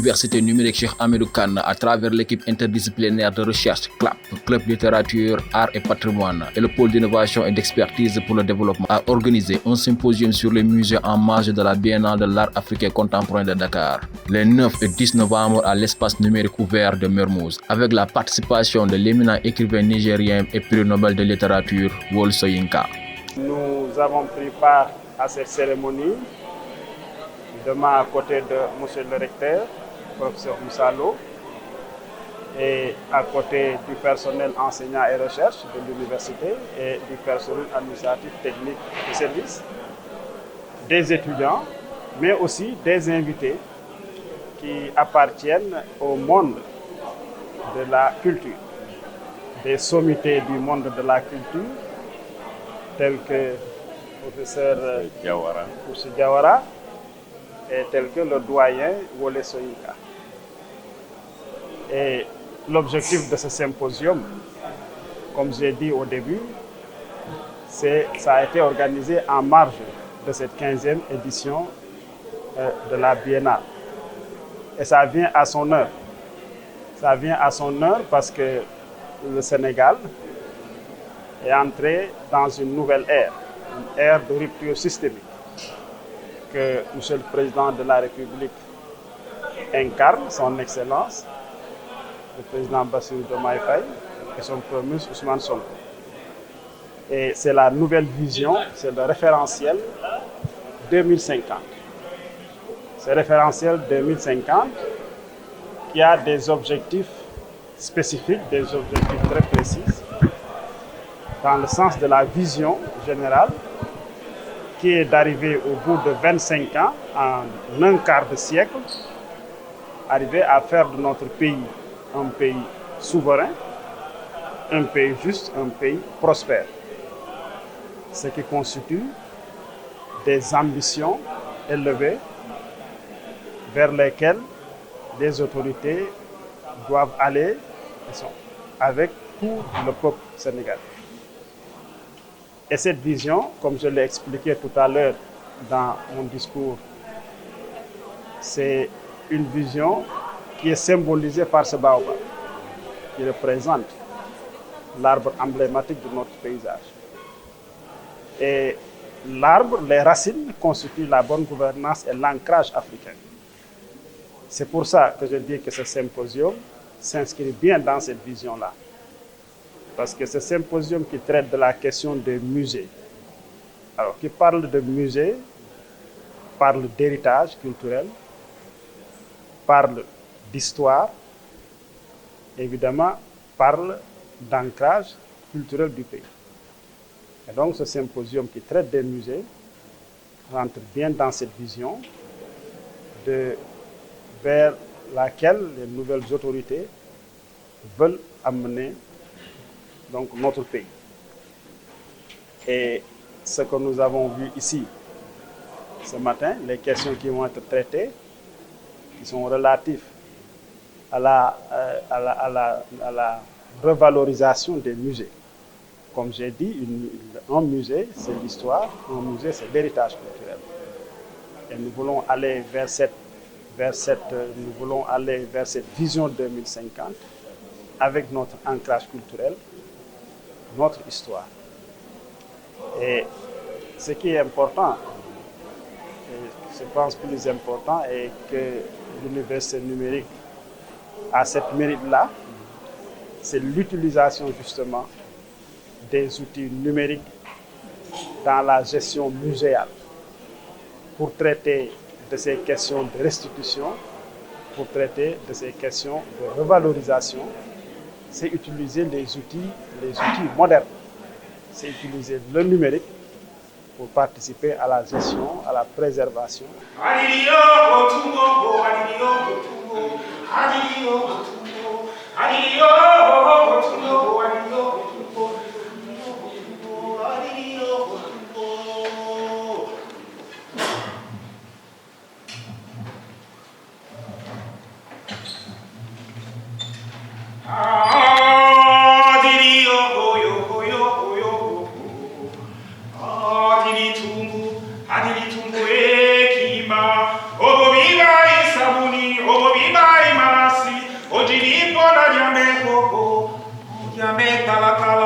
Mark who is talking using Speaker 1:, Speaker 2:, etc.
Speaker 1: l'Université numérique Cheikh Hamidou Kane, à travers l'équipe interdisciplinaire de recherche CLAP, Club Littérature, Art et Patrimoine, et le pôle d'innovation et d'expertise pour le développement, a organisé un symposium sur les musées en marge de la Biennale de l'art africain contemporain de Dakar, les 9 et 10 novembre à l'espace numérique ouvert de Mermoz, avec la participation de l'éminent écrivain nigérien et prix Nobel de littérature Wole Soyinka.
Speaker 2: Nous avons pris part à cette cérémonie, demain à côté de M. le recteur, professeur Moussalo, et à côté du personnel enseignant et recherche de l'université et du personnel administratif, technique et service, des étudiants, mais aussi des invités qui appartiennent au monde de la culture, des sommités du monde de la culture, tels que le professeur Diawara et tel que le doyen Wole Soyinka. Et l'objectif de ce symposium, comme j'ai dit au début, ça a été organisé en marge de cette 15e édition de la Biennale. Et ça vient à son heure. Ça vient à son heure parce que le Sénégal est entré dans une nouvelle ère, une ère de rupture systémique que M. le Président de la République incarne, son Excellence, le Président Bassirou Diomaye Faye et son Premier ministre Ousmane Sonko. Et c'est la nouvelle vision, c'est le référentiel 2050. Ce référentiel 2050 qui a des objectifs spécifiques, des objectifs très précis, dans le sens de la vision générale, qui est d'arriver au bout de 25 ans, en un quart de siècle, arriver à faire de notre pays un pays souverain, un pays juste, un pays prospère. Ce qui constitue des ambitions élevées vers lesquelles les autorités doivent aller avec tout le peuple sénégalais. Et cette vision, comme je l'ai expliqué tout à l'heure dans mon discours, c'est une vision qui est symbolisée par ce baobab, qui représente l'arbre emblématique de notre paysage. Et l'arbre, les racines constituent la bonne gouvernance et l'ancrage africain. C'est pour ça que je dis que ce symposium s'inscrit bien dans cette vision-là. Parce que ce symposium qui traite de la question des musées, alors qui parle de musées, parle d'héritage culturel, parle d'histoire, évidemment, parle d'ancrage culturel du pays. Et donc ce symposium qui traite des musées rentre bien dans cette vision vers laquelle les nouvelles autorités veulent amener donc, notre pays. Et ce que nous avons vu ici ce matin, les questions qui vont être traitées, qui sont relatives à la revalorisation des musées. Comme j'ai dit, un musée, c'est l'histoire, un musée, c'est l'héritage culturel. Et nous voulons aller vers cette vision 2050 avec notre ancrage culturel, notre histoire. Et ce qui est important, et je pense plus important, est que l'université numérique a cette mérite-là, c'est l'utilisation justement des outils numériques dans la gestion muséale pour traiter de ces questions de restitution, pour traiter de ces questions de revalorisation. C'est utiliser les outils modernes, c'est utiliser le numérique pour participer à la gestion, à la préservation.
Speaker 3: Obo viva Kiame Kalakala